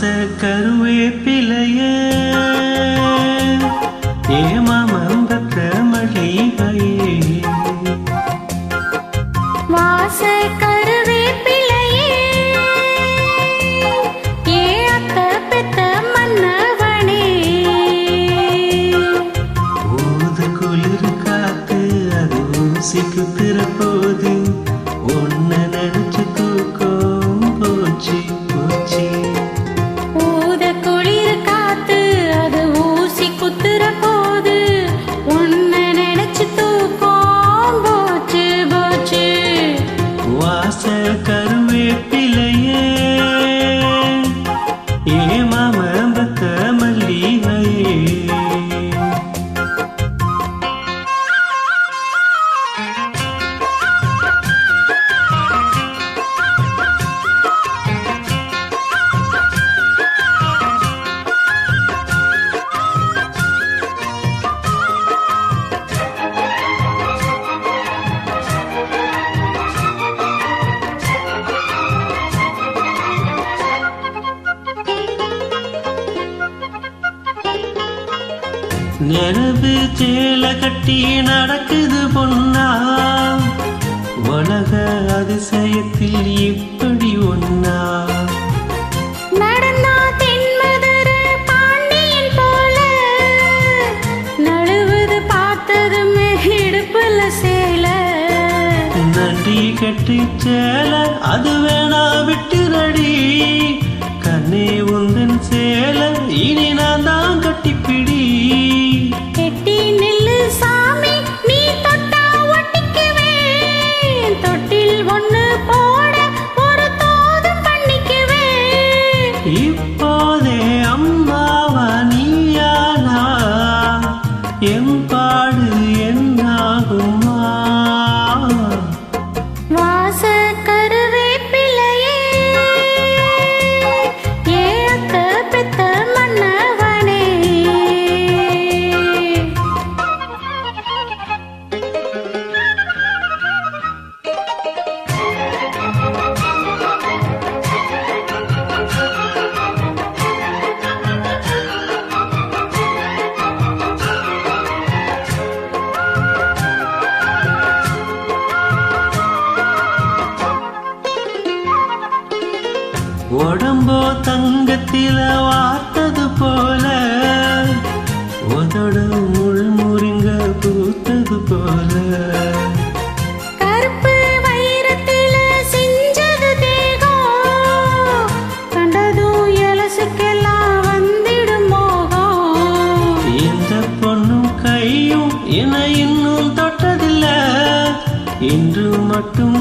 வாச கருவேப்பிலையே ஏமாமம்பத்த மல்லிகையே வாச கருவேப்பிலையே ஏ அத்த பெத்த மன்னவனே ஊது குளிர் காத்து அது ஊசிக்கு திறப்போது ஒன்ன நினைச்சு தூக்கம் போச்சு போச்சு ஊத குளிர் காத்து அது ஊசி குத்துற போது உன்ன நினைச்சு தூக்கம் போச்சு போச்சு வாச கருவேப்பிலையே ஏமாமம்பத்த மல்லிகையே நிறவு சேல கட்டி நடக்குது பொன்னா உலக அதிசயத்தில் இப்படி ஒன்னா நடந்தா தென்மதுர பாண்டியன் போல நழுவுது பார்த்ததுமே இடுப்புல சேல நன்றி கட்டி சேல அது வேணா விட்டுரடி கண்ணே உந்தன் சேல இனி நான் தான் கட்டிப்பிடி கெட்டி நில்லு சாமி நீ தொட்டா ஒட்டிக்குவேன் தொட்டில் ஒண்ணு போட ஒரு தோதும் பண்ணிக்குவேன் இப்போதே அம்மாவா நீயானா எம்பாடு என்னாகுமா வாச கருவேப்பிலையே ஏ அத்த பெத்த மன்னவனே உடம்போ தங்கத்தில வார்த்தது போல உதடு முள் முறிங்க பூத்தது போல கருப்பு வைரத்தில செஞ்சது தேகம் கண்டதும் எலசுக்கெல்லாம் வந்திடும் மோகம் இந்த பொண்ணும் கையும் என இன்னும் தொட்டதில்ல இன்று மட்டும்